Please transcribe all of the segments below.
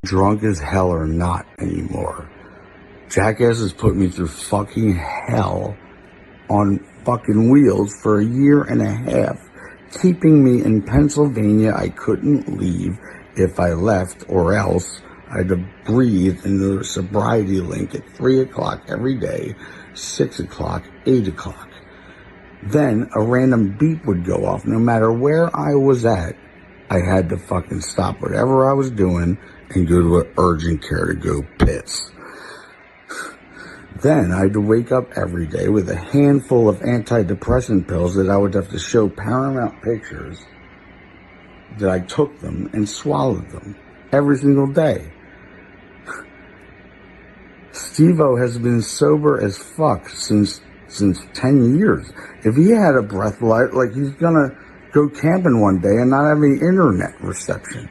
drunk as hell or not anymore. Jackass has put me through fucking hell on fucking wheels for a year and a half, keeping me in Pennsylvania. I couldn't leave if I left, or else I had to breathe in the sobriety link at 3 o'clock every day, 6 o'clock, 8 o'clock. Then a random beep would go off. No matter where I was at, I had to fucking stop whatever I was doing and go to an urgent care to go piss. Then I had to wake up every day with a handful of antidepressant pills that I would have to show Paramount Pictures that I took them and swallowed them every single day. Stevo has been sober as fuck since 10 years. If he had a breath like he's gonna go camping one day and not have any internet reception.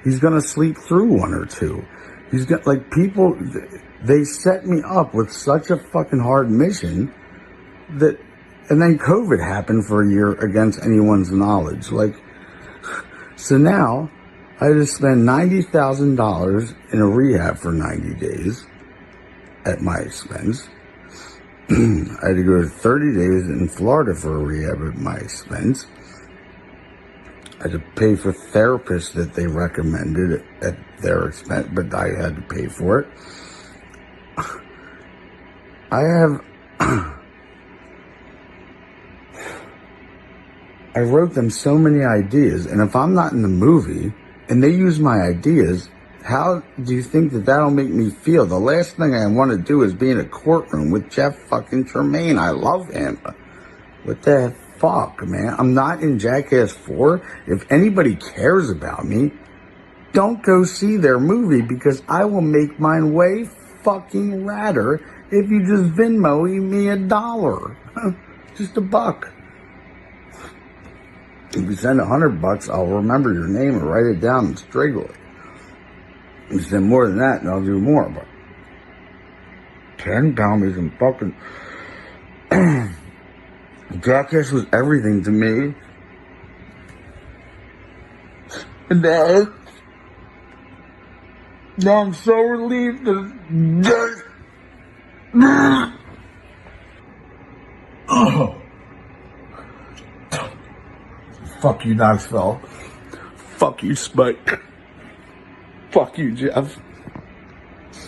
He's gonna sleep through one or two. He's got, like, people, they set me up with such a fucking hard mission that, and then COVID happened for a year against anyone's knowledge. Like, so now I just spend $90,000 in a rehab for 90 days at my expense. I had to go to 30 days in Florida for a rehab at my expense. I had to pay for therapists that they recommended at their expense, but I had to pay for it. I wrote them so many ideas, and if I'm not in the movie and they use my ideas, how do you think that that'll make me feel? The last thing I want to do is be in a courtroom with Jeff fucking Tremaine. I love him. What the fuck, man? I'm not in Jackass 4. If anybody cares about me, don't go see their movie, because I will make mine way fucking radder if you just Venmo me $1. Just $1. If you send $100, I'll remember your name and write it down and strangle it. If you send more than that, and I'll do more. But 10 pound isn't fucking. Jackass was everything to me. And now I'm so relieved that. Oh. Fuck you, Knoxville. Fuck you, Spike. Fuck you, Jeff.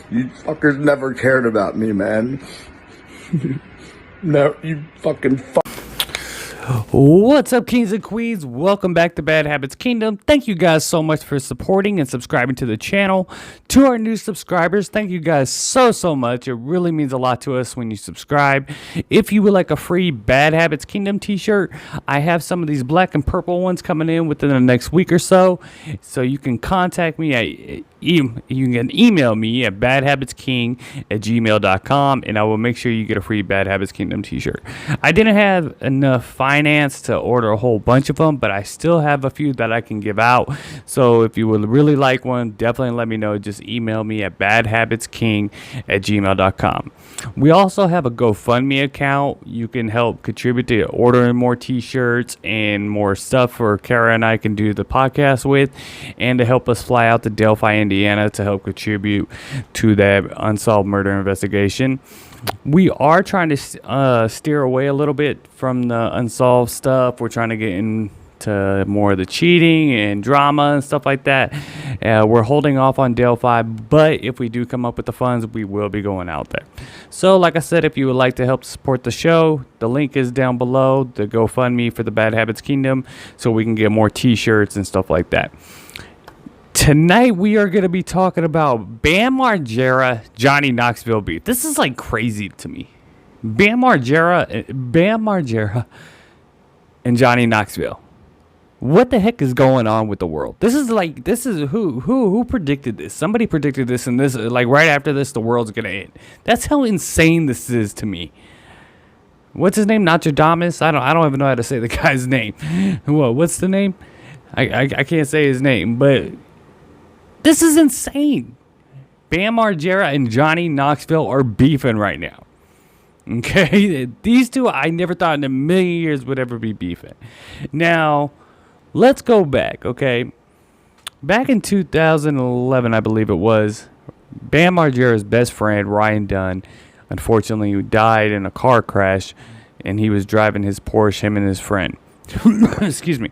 You fuckers never cared about me, man. No, you fucking fuck. What's up, kings and queens? Welcome back to Bad Habits Kingdom. Thank you guys so much for supporting and subscribing to the channel. To our new subscribers, thank you guys so much. It really means a lot to us when you subscribe. If you would like a free Bad Habits Kingdom t-shirt, I have some of these black and purple ones coming in within the next week or so. So you can contact me at you can email me at badhabitsking@gmail.com, and I will make sure you get a free Bad Habits Kingdom t-shirt. I didn't have enough finance to order a whole bunch of them, but I still have a few that I can give out. So if you would really like one, definitely let me know. Just email me at badhabitsking@gmail.com. We also have a GoFundMe account. You can help contribute to ordering more t-shirts and more stuff for Kara and I can do the podcast with, and to help us fly out to Delphi, Indiana to help contribute to that unsolved murder investigation. We are trying to steer away a little bit from the unsolved stuff. We're trying to get into more of the cheating and drama and stuff like that. We're holding off on Delphi, but if we do come up with the funds, we will be going out there. So like I said, if you would like to help support the show, the link is down below, the GoFundMe for the Bad Habits Kingdom, so we can get more t-shirts and stuff like that. Tonight we are going to be talking about Bam Margera, Johnny Knoxville beef. This is like crazy to me. Bam Margera and Johnny Knoxville. What the heck is going on with the world? This is who predicted this? Somebody predicted this, and this, like, right after this, the world's going to end. That's how insane this is to me. What's his name? Nostradamus? I don't even know how to say the guy's name. What's the name? I can't say his name, but this is insane. Bam Margera and Johnny Knoxville are beefing right now. Okay? These two, I never thought in a million years would ever be beefing. Now, let's go back, okay? back in 2011, I believe it was, Bam Margera's best friend, Ryan Dunn, unfortunately died in a car crash, and he was driving his Porsche, him and his friend. Excuse me.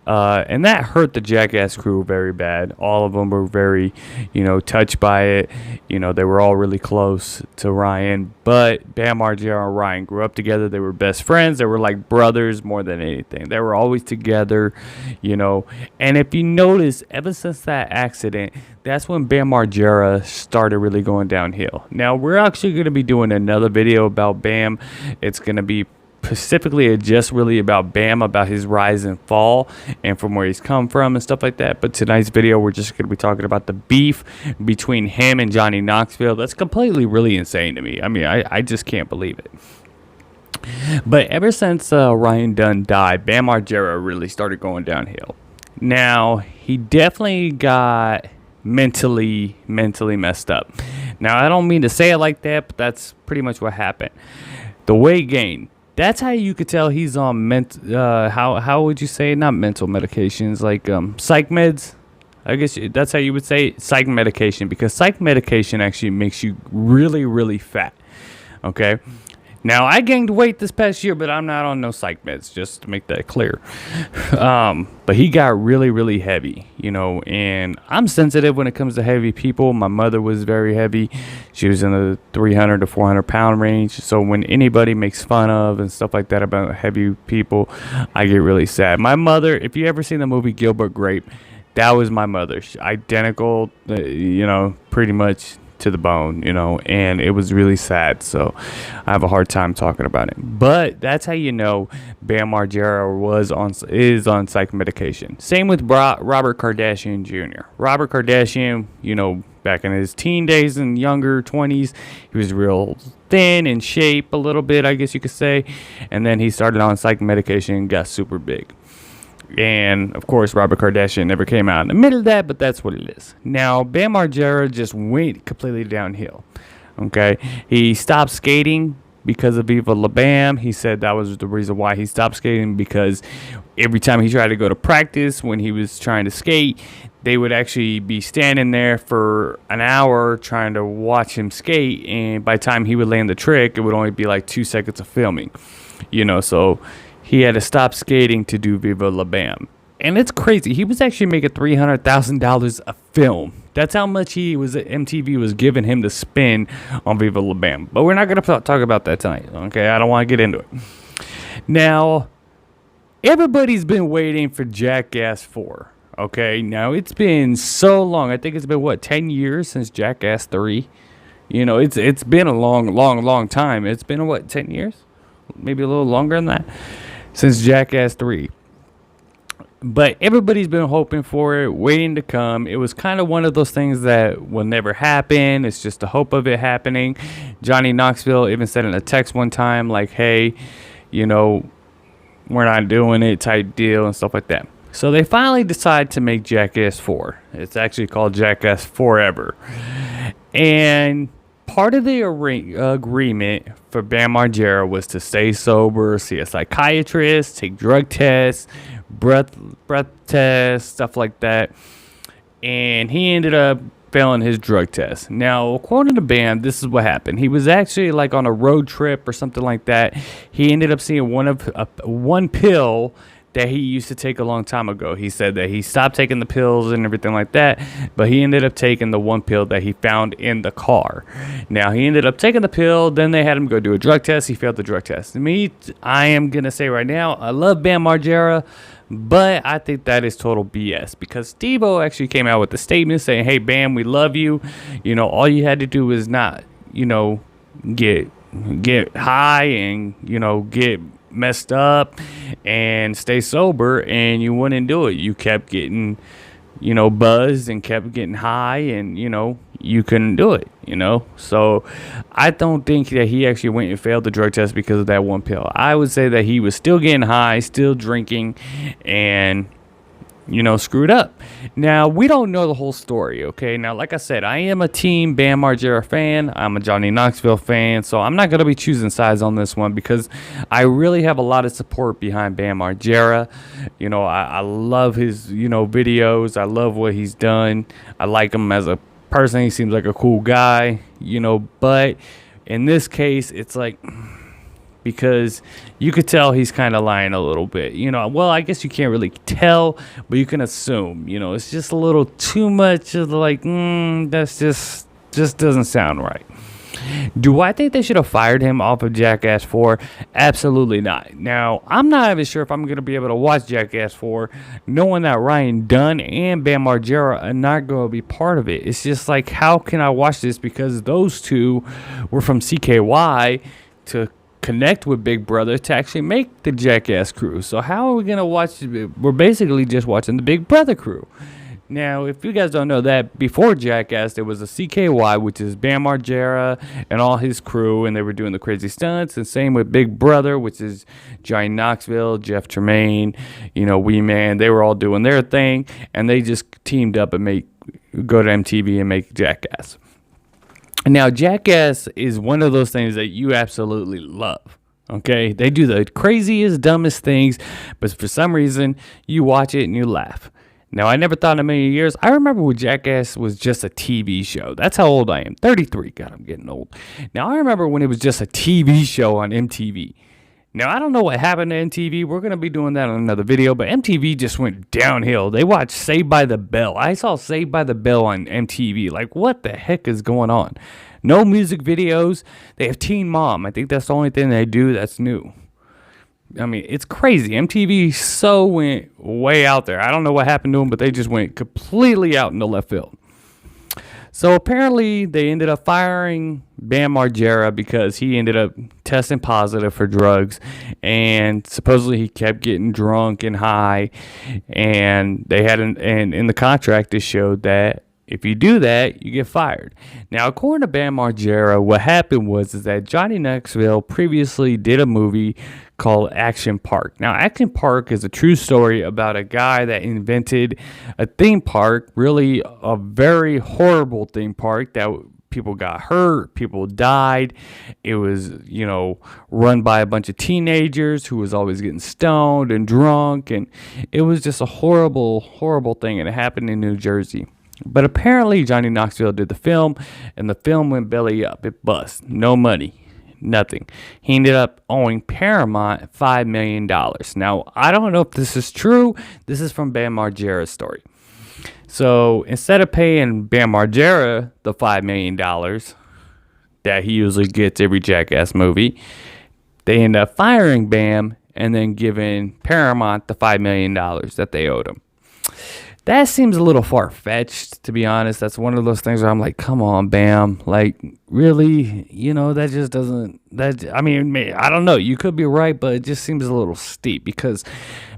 And that hurt the Jackass crew very bad. All of them were very, touched by it. They were all really close to Ryan. But Bam Margera and Ryan grew up together. They were best friends. They were like brothers more than anything. They were always together, And if you notice, ever since that accident, that's when Bam Margera started really going downhill. Now, we're actually going to be doing another video about Bam. It's going to be specifically just really about Bam, about his rise and fall and from where he's come from and stuff like that. But tonight's video, we're just going to be talking about the beef between him and Johnny Knoxville. That's completely really insane to me. I mean, I just can't believe it. But ever since Ryan Dunn died, Bam Margera really started going downhill. Now, he definitely got mentally messed up. Now, I don't mean to say it like that, but that's pretty much what happened. The weight gain. That's how you could tell he's on how would you say, not mental medications, like psych meds. I guess that's how you would say psych medication, because psych medication actually makes you really, really fat. Okay. Now, I gained weight this past year, but I'm not on no psych meds, just to make that clear. But he got really, really heavy, and I'm sensitive when it comes to heavy people. My mother was very heavy. She was in the 300 to 400 pound range. So when anybody makes fun of and stuff like that about heavy people, I get really sad. My mother, if you ever seen the movie Gilbert Grape, that was my mother. Identical, pretty much to the bone, and it was really sad. So I have a hard time talking about it. But that's how you know Bam Margera is on psych medication. Same with Robert Kardashian Jr. Robert Kardashian, back in his teen days and younger 20s, he was real thin in shape a little bit, I guess you could say. And then he started on psych medication and got super big. And, of course, Robert Kardashian never came out in the middle of that, but that's what it is. Now, Bam Margera just went completely downhill, okay? He stopped skating because of Viva La Bam. He said that was the reason why he stopped skating, because every time he tried to go to practice when he was trying to skate, they would actually be standing there for an hour trying to watch him skate, and by the time he would land the trick, it would only be like 2 seconds of filming, so he had to stop skating to do Viva La Bam. And it's crazy. He was actually making $300,000 a film. That's how much MTV was giving him to spend on Viva La Bam. But we're not going to talk about that tonight, okay? I don't want to get into it. Now, everybody's been waiting for Jackass 4, okay? Now, it's been so long. I think it's been, 10 years since Jackass 3? It's been a long time. It's been, 10 years? Maybe a little longer than that. Since Jackass 3. But everybody's been hoping for it, waiting to come. It was kind of one of those things that will never happen. It's just the hope of it happening. Johnny Knoxville even said in a text one time, like, hey, we're not doing it type deal and stuff like that. So they finally decide to make Jackass 4. It's actually called Jackass Forever. And part of the agreement for Bam Margera was to stay sober, see a psychiatrist, take drug tests, breath tests, stuff like that. And he ended up failing his drug test. Now, according to Bam, this is what happened. He was actually like on a road trip or something like that. He ended up seeing one pill that he used to take a long time ago. He said that he stopped taking the pills and everything like that, but he ended up taking the one pill that he found in the car. Now, he ended up taking the pill, then they had him go do a drug test. He failed the drug test. I am going to say right now, I love Bam Margera, but I think that is total BS, because Stevo actually came out with a statement saying, hey, Bam, we love you. All you had to do is not, get high and, get messed up and stay sober, and you wouldn't do it. You kept getting buzzed and kept getting high, and you couldn't do it. So I don't think that he actually went and failed the drug test because of that one pill. I would say that he was still getting high, still drinking, and screwed up. Now, we don't know the whole story, okay? Now, like I said, I am a team Bam Margera fan. I'm a Johnny Knoxville fan, so I'm not going to be choosing sides on this one because I really have a lot of support behind Bam Margera. I love his, videos. I love what he's done. I like him as a person. He seems like a cool guy, but in this case, it's like, because you could tell he's kind of lying a little bit. Well, I guess you can't really tell, but you can assume. It's just a little too much of like, that's just doesn't sound right. Do I think they should have fired him off of Jackass 4? Absolutely not. Now, I'm not even sure if I'm going to be able to watch Jackass 4 knowing that Ryan Dunn and Bam Margera are not going to be part of it. It's just like, how can I watch this? Because those two were from CKY to connect with Big Brother to actually make the Jackass crew. So how are we going to watch it? We're basically just watching the Big Brother crew. Now, if you guys don't know that, before Jackass, there was a CKY, which is Bam Margera and all his crew, and they were doing the crazy stunts. And same with Big Brother, which is Johnny Knoxville, Jeff Tremaine, Wee Man. They were all doing their thing, and they just teamed up and go to MTV and make Jackass. Now, Jackass is one of those things that you absolutely love. Okay, they do the craziest, dumbest things, but for some reason, you watch it and you laugh. Now, I never thought in a million years. I remember when Jackass was just a TV show. That's how old I am. 33. God, I'm getting old. Now, I remember when it was just a TV show on MTV. Now, I don't know what happened to MTV. We're going to be doing that on another video, but MTV just went downhill. They watched Saved by the Bell. I saw Saved by the Bell on MTV. Like, what the heck is going on? No music videos. They have Teen Mom. I think that's the only thing they do that's new. I mean, it's crazy. MTV so went way out there. I don't know what happened to them, but they just went completely out in the left field. So apparently they ended up firing Bam Margera because he ended up testing positive for drugs, and supposedly he kept getting drunk and high, and they had and in the contract it showed that if you do that, you get fired. Now, according to Bam Margera, what happened was that Johnny Knoxville previously did a movie called Action Park. Now, Action Park is a true story about a guy that invented a theme park, really a very horrible theme park that people got hurt, people died. It was, run by a bunch of teenagers who was always getting stoned and drunk, and it was just a horrible, horrible thing, and it happened in New Jersey. But apparently Johnny Knoxville did the film, and the film went belly up. It bust. No money. Nothing. He ended up owing Paramount $5 million. Now, I don't know if this is true. This is from Bam Margera's story. So, instead of paying Bam Margera the $5 million that he usually gets every Jackass movie, they end up firing Bam and then giving Paramount the $5 million that they owed him. That seems a little far-fetched, to be honest. That's one of those things where I'm like, come on, Bam. Like, really? That just doesn't... I don't know. You could be right, but it just seems a little steep because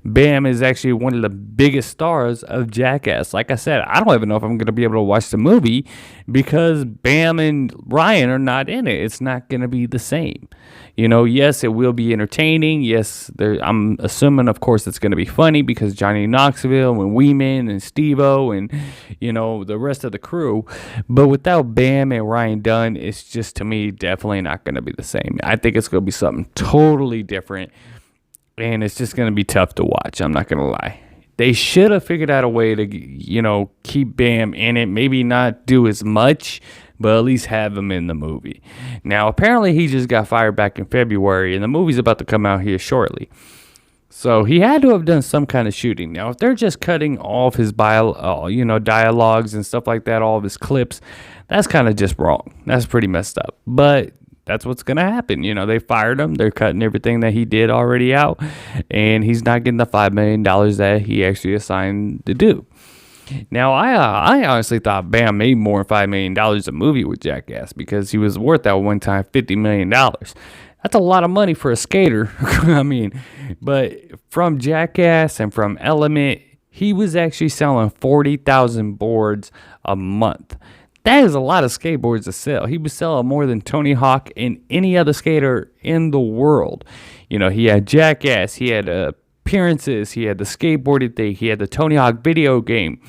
Bam is actually one of the biggest stars of Jackass. Like I said, I don't even know if I'm going to be able to watch the movie because Bam and Ryan are not in it. It's not going to be the same. Yes, it will be entertaining. Yes, I'm assuming, of course, it's going to be funny because Johnny Knoxville and Wee Man and Stevo and, the rest of the crew. But without Bam and Ryan Dunn, it's just, to me, definitely not going to be the same. I think it's going to be something totally different, and it's just going to be tough to watch. I'm not going to lie. They should have figured out a way to, keep Bam in it. Maybe not do as much, but at least have him in the movie. Now, apparently he just got fired back in February, and the movie's about to come out here shortly. So he had to have done some kind of shooting. Now, if they're just cutting all of his dialogues and stuff like that, all of his clips, that's kind of just wrong. That's pretty messed up. But that's what's going to happen. They fired him. They're cutting everything that he did already out, and he's not getting the $5 million that he actually assigned to do. Now, I honestly thought Bam made more than $5 million a movie with Jackass because he was worth that one time $50 million. That's a lot of money for a skater. But from Jackass and from Element, he was actually selling 40,000 boards a month. That is a lot of skateboards to sell. He was selling more than Tony Hawk and any other skater in the world. He had Jackass. He had appearances. He had the skateboarding thing. He had the Tony Hawk video game.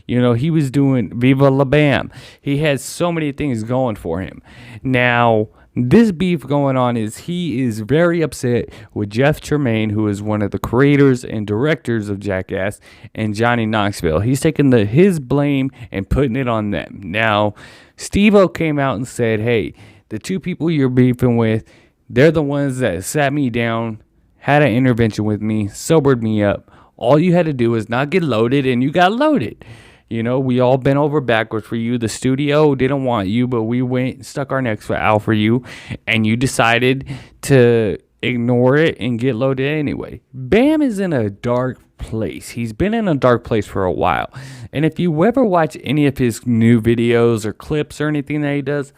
You know, he was doing Viva La Bam. He had so many things going for him. Now, this beef going on is he is very upset with Jeff Tremaine, who is one of the creators and directors of Jackass, and Johnny Knoxville. He's taking his blame and putting it on them. Now, Stevo came out and said, hey, the two people you're beefing with, they're the ones that sat me down, had an intervention with me, sobered me up. All you had to do was not get loaded, and you got loaded. You know, we all bent over backwards for you. The studio didn't want you, but we went and stuck our necks out for you, and you decided to ignore it and get loaded anyway. Bam is in a dark place. He's been in a dark place for a while. And if you ever watch any of his new videos or clips or anything that he does,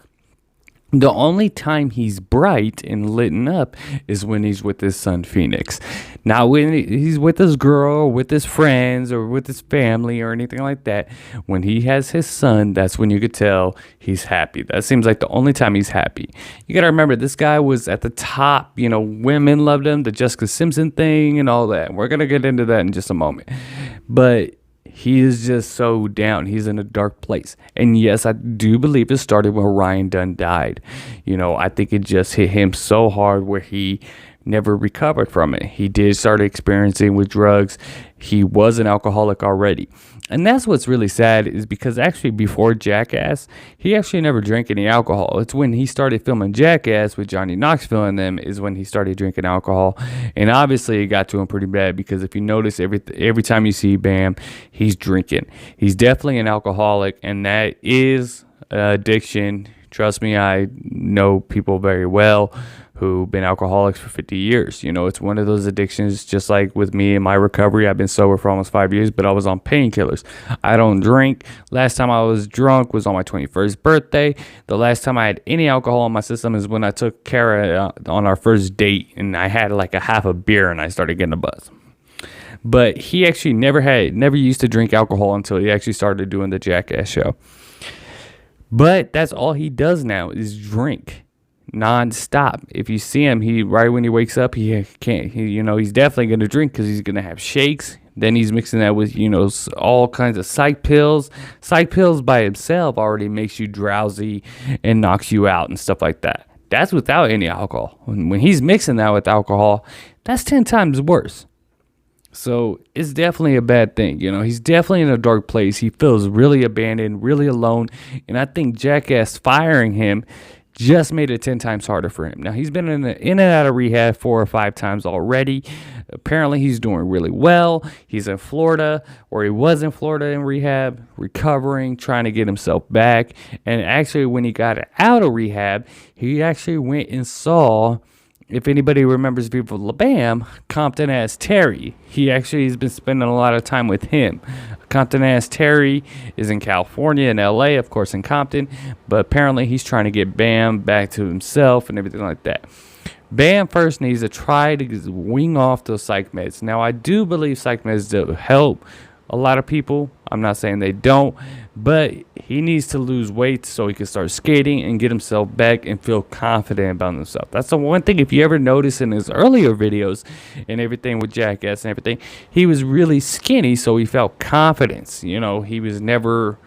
the only time he's bright and lit up is when he's with his son Phoenix. Not when he's with his girl, or with his friends, or with his family, or anything like that. When he has his son, that's when you could tell he's happy. That seems like the only time he's happy. You got to remember, this guy was at the top. You know, women loved him, the Jessica Simpson thing and all that. We're going to get into that in just a moment. But he is just so down. He's in a dark place. And yes, I do believe it started when Ryan Dunn died. You know, I think it just hit him so hard where he never recovered from it. He did start experimenting with drugs. He was an alcoholic already. And that's what's really sad, is because actually before Jackass, he actually never drank any alcohol. It's when he started filming Jackass with Johnny Knoxville and them is when he started drinking alcohol. And obviously it got to him pretty bad, because if you notice, every time you see Bam, he's drinking. He's definitely an alcoholic, and that is addiction. Trust me, I know people very well who've been alcoholics for 50 years. You know, it's one of those addictions, just like with me in my recovery. I've been sober for almost 5 years, but I was on painkillers. I don't drink. Last time I was drunk was on my 21st birthday. The last time I had any alcohol in my system is when I took Kara on our first date, and I had like a half a beer and I started getting a buzz. But he actually never used to drink alcohol until he actually started doing the Jackass show. But that's all he does now is drink non-stop. If you see him, right when he wakes up, he's definitely going to drink, because he's going to have shakes. Then he's mixing that with, all kinds of psych pills. Psych pills by itself already makes you drowsy and knocks you out and stuff like that. That's without any alcohol. When he's mixing that with alcohol, that's 10 times worse. So it's definitely a bad thing. He's definitely in a dark place. He feels really abandoned, really alone. And I think Jackass firing him just made it 10 times harder for him. Now, he's been in and out of rehab 4 or 5 times already. Apparently, he's doing really well. He's in Florida, or he was in Florida in rehab, recovering, trying to get himself back. And actually, when he got out of rehab, he actually went and saw, if anybody remembers Viva La Bam, Compton Ass Terry. He actually has been spending a lot of time with him. Compton Ass Terry is in California and LA, of course in Compton, but apparently he's trying to get Bam back to himself and everything like that. Bam first needs to try to wing off those psych meds. Now, I do believe psych meds do help a lot of people. I'm not saying they don't, but he needs to lose weight so he can start skating and get himself back and feel confident about himself. That's the one thing, if you ever notice in his earlier videos and everything with Jackass and everything, he was really skinny, so he felt confidence. He was never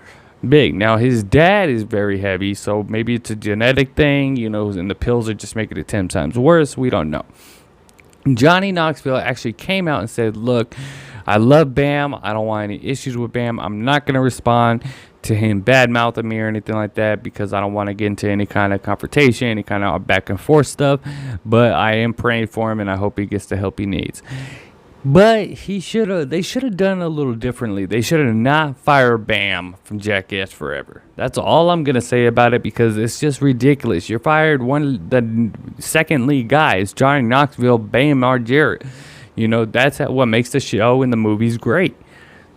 big. Now, his dad is very heavy, so maybe it's a genetic thing, and the pills are just making it 10 times worse. We don't know. Johnny Knoxville actually came out and said, look, I love Bam. I don't want any issues with Bam. I'm not going to respond to him bad-mouthing me or anything like that, because I don't want to get into any kind of confrontation, any kind of back and forth stuff. But I am praying for him, and I hope he gets the help he needs. But they should have done it a little differently. They should have not fired Bam from Jackass Forever. That's all I'm going to say about it, because it's just ridiculous. You're fired the second lead guy is Johnny Knoxville, Bam Margera. That's what makes the show and the movies great.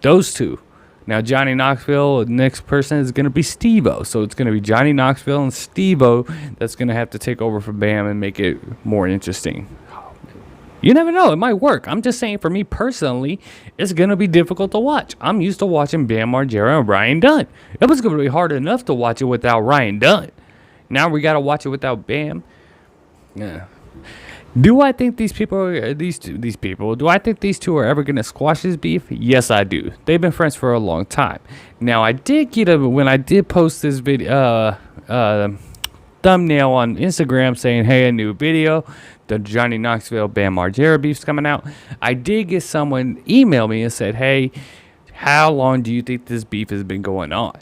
Those two. Now, Johnny Knoxville, the next person is going to be Stevo. So it's going to be Johnny Knoxville and Stevo that's going to have to take over for Bam and make it more interesting. You never know. It might work. I'm just saying, for me personally, it's going to be difficult to watch. I'm used to watching Bam Margera and Ryan Dunn. It was going to be hard enough to watch it without Ryan Dunn. Now we got to watch it without Bam. Yeah. Do I think these people are these people? Do I think these two are ever gonna squash this beef? Yes, I do. They've been friends for a long time. Now, I did get when I did post this video thumbnail on Instagram saying, "Hey, a new video, the Johnny Knoxville Bam Margera beef's coming out." I did get someone email me and said, "Hey, how long do you think this beef has been going on?"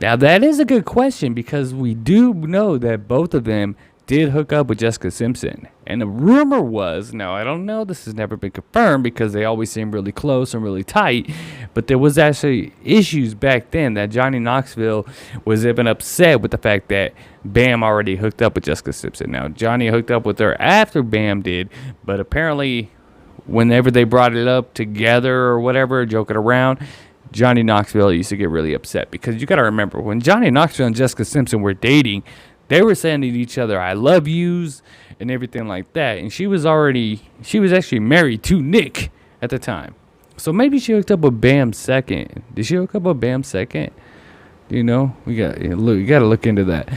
Now, that is a good question because we do know that both of them did hook up with Jessica Simpson. And the rumor was, now I don't know, this has never been confirmed because they always seem really close and really tight, but there was actually issues back then that Johnny Knoxville was even upset with the fact that Bam already hooked up with Jessica Simpson. Now, Johnny hooked up with her after Bam did, but apparently whenever they brought it up together or whatever, joking around, Johnny Knoxville used to get really upset because you got to remember when Johnny Knoxville and Jessica Simpson were dating, they were sending each other "I love yous" and everything like that. And she was actually married to Nick at the time. So maybe she hooked up with Bam second. Did she hook up with Bam second? Do you know? You got to look into that.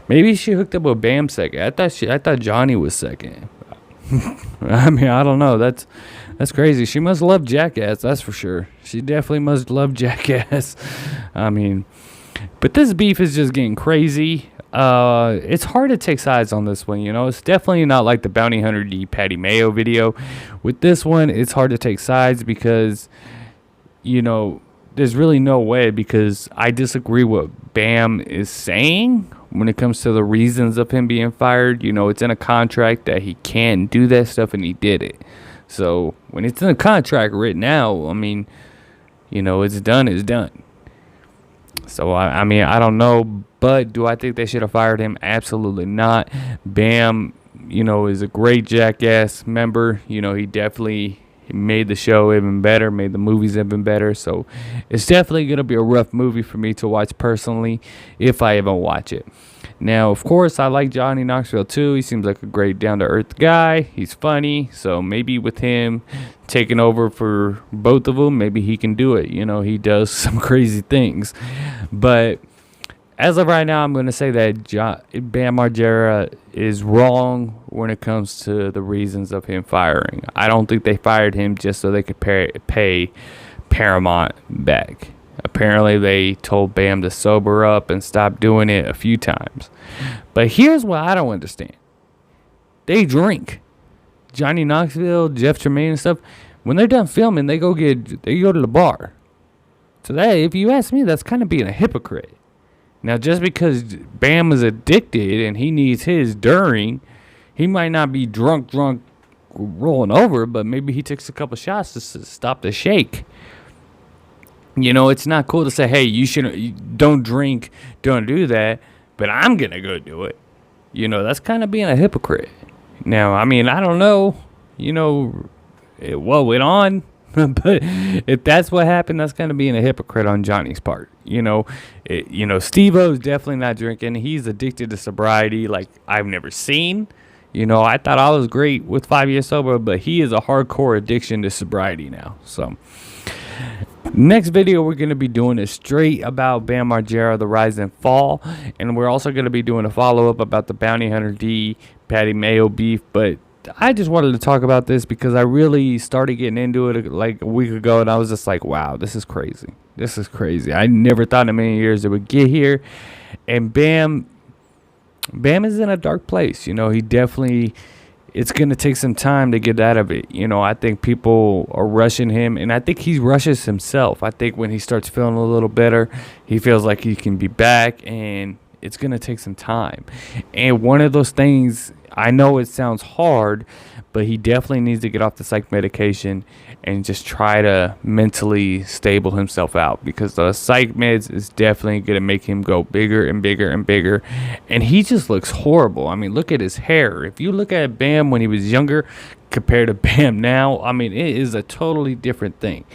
Maybe she hooked up with Bam second. I thought Johnny was second. I mean, I don't know. That's crazy. She must love Jackass, that's for sure. She definitely must love Jackass. I mean, but this beef is just getting crazy. It's hard to take sides on this one, you know. It's definitely not like the Bounty Hunter D Patty Mayo video. With this one, it's hard to take sides because, you know, there's really no way, because I disagree what Bam is saying when it comes to the reasons of him being fired. You know, it's in a contract that he can do that stuff, and he did it. So when it's in a contract written out, I mean, you know, it's done, it's done. So, I mean, I don't know, but do I think they should have fired him? Absolutely not. Bam, you know, is a great Jackass member. You know, he definitely made the show even better, made the movies even better. So it's definitely going to be a rough movie for me to watch personally if I even watch it. Now, of course, I like Johnny Knoxville too. He seems like a great down-to-earth guy. He's funny. So maybe with him taking over for both of them, maybe he can do it. You know, he does some crazy things. But as of right now, I'm going to say that Bam Margera is wrong when it comes to the reasons of him firing. I don't think they fired him just so they could pay Paramount back. Apparently, they told Bam to sober up and stop doing it a few times. But here's what I don't understand. They drink. Johnny Knoxville, Jeff Tremaine and stuff, when they're done filming, they go to the bar. So that, if you ask me, that's kind of being a hypocrite. Now, just because Bam is addicted and he needs his during, he might not be drunk rolling over, but maybe he takes a couple shots to stop the shake. You know, it's not cool to say, hey, don't drink, don't do that, but I'm going to go do it. You know, that's kind of being a hypocrite. Now, I mean, I don't know, you know, what went on, but if that's what happened, that's kind of being a hypocrite on Johnny's part. You know, Stevo's definitely not drinking. He's addicted to sobriety like I've never seen. You know, I thought I was great with 5 years sober, but he is a hardcore addiction to sobriety now. So next video we're going to be doing is straight about Bam Margera, the rise and fall. And we're also going to be doing a follow-up about the Bounty Hunter D Patty Mayo beef. But I just wanted to talk about this because I really started getting into it like a week ago. And I was just like, wow, this is crazy. This is crazy. I never thought in a million years it would get here. And Bam is in a dark place. You know, he definitely... It's going to take some time to get out of it. You know, I think people are rushing him, and I think he rushes himself. I think when he starts feeling a little better, he feels like he can be back, and it's going to take some time. And one of those things, I know it sounds hard, but he definitely needs to get off the psych medication and just try to mentally stable himself out, because the psych meds is definitely going to make him go bigger and bigger and bigger. And he just looks horrible. I mean, look at his hair. If you look at Bam when he was younger compared to Bam now, I mean, it is a totally different thing.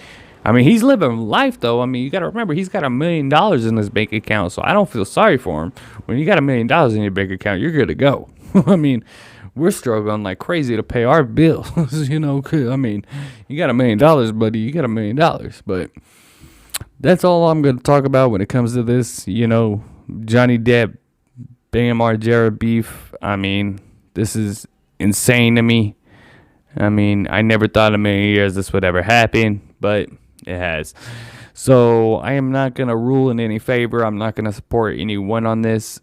I mean, he's living life, though. I mean, you got to remember, he's got $1 million in his bank account, so I don't feel sorry for him. When you got $1 million in your bank account, you're good to go. I mean, we're struggling like crazy to pay our bills, you know. I mean, you got $1 million, buddy. You got $1 million. But that's all I'm going to talk about when it comes to this, you know, Johnny Depp, Bam Margera beef. I mean, this is insane to me. I mean, I never thought in a million years this would ever happen, but it has. So I am not going to rule in any favor. I'm not going to support anyone on this.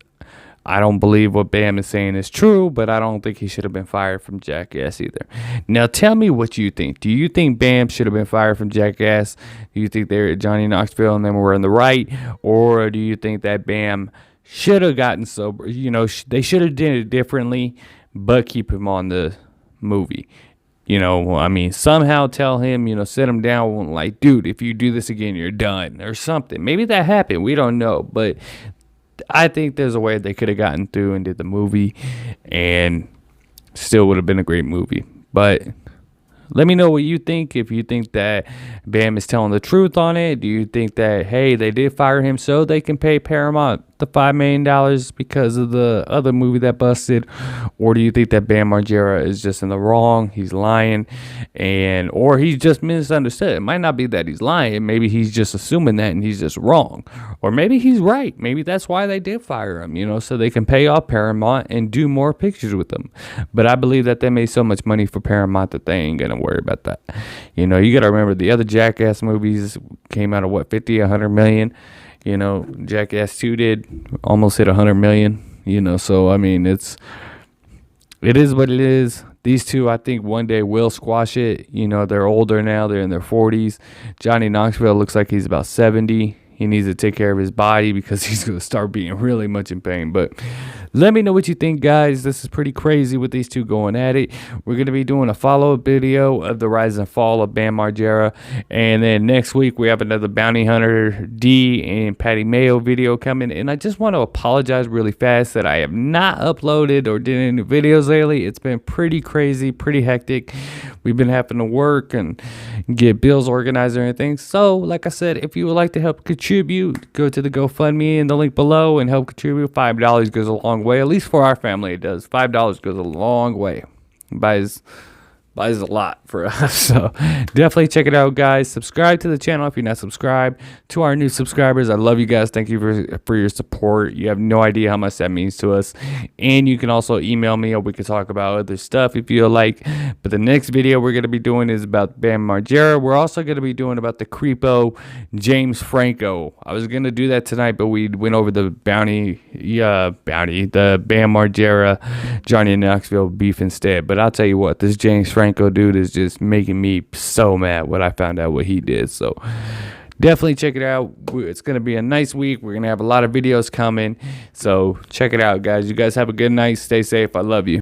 I don't believe what Bam is saying is true, but I don't think he should have been fired from Jackass either. Now, tell me what you think. Do you think Bam should have been fired from Jackass? Do you think they're Johnny Knoxville and then we're in the right? Or do you think that Bam should have gotten sober? You know, they should have done it differently, but keep him on the movie. You know, I mean, somehow tell him, you know, sit him down, like, dude, if you do this again, you're done, or something. Maybe that happened. We don't know, but I think there's a way they could have gotten through and did the movie and still would have been a great movie. But let me know what you think. If you think that Bam is telling the truth on it, do you think that, hey, they did fire him so they can pay Paramount the $5 million because of the other movie that busted? Or do you think that Bam Margera is just in the wrong? He's lying, or he's just misunderstood. It might not be that he's lying. Maybe he's just assuming that and he's just wrong. Or maybe he's right. Maybe that's why they did fire him, you know, so they can pay off Paramount and do more pictures with them. But I believe that they made so much money for Paramount that they ain't going to worry about that. You know, you got to remember the other Jackass movies came out of what, 50, 100 million? You know, Jackass 2 did almost hit 100 million, you know, so I mean, it is what it is. These two, I think one day will squash it. You know, they're older now. They're in their 40s. Johnny Knoxville looks like he's about 70. He needs to take care of his body because he's going to start being really much in pain. But let me know what you think, guys. This is pretty crazy with these two going at it. We're going to be doing a follow-up video of the rise and fall of Bam Margera. And then next week, we have another Bounty Hunter D and Patty Mayo video coming. And I just want to apologize really fast that I have not uploaded or did any videos lately. It's been pretty crazy, pretty hectic. We've been having to work and get bills organized and everything. So, like I said, if you would like to help contribute, go to the GoFundMe in the link below and help contribute. $5 goes a long way. At least for our family, it does. $5 goes a long way. Buys a lot for us. So definitely check it out, guys. Subscribe to the channel if you're not subscribed. To our new subscribers, I love you guys. Thank you for your support. You have no idea how much that means to us. And you can also email me, or we can talk about other stuff if you like. But the next video we're going to be doing is about Bam Margera. We're also going to be doing about the creepo James Franco. I was going to do that tonight, but we went over the the Bam Margera Johnny Knoxville beef instead. But I'll tell you what, this James Franco dude is just making me so mad when I found out what he did. So definitely check it out. It's going to be a nice week. We're going to have a lot of videos coming. So check it out, guys. You guys have a good night. Stay safe. I love you.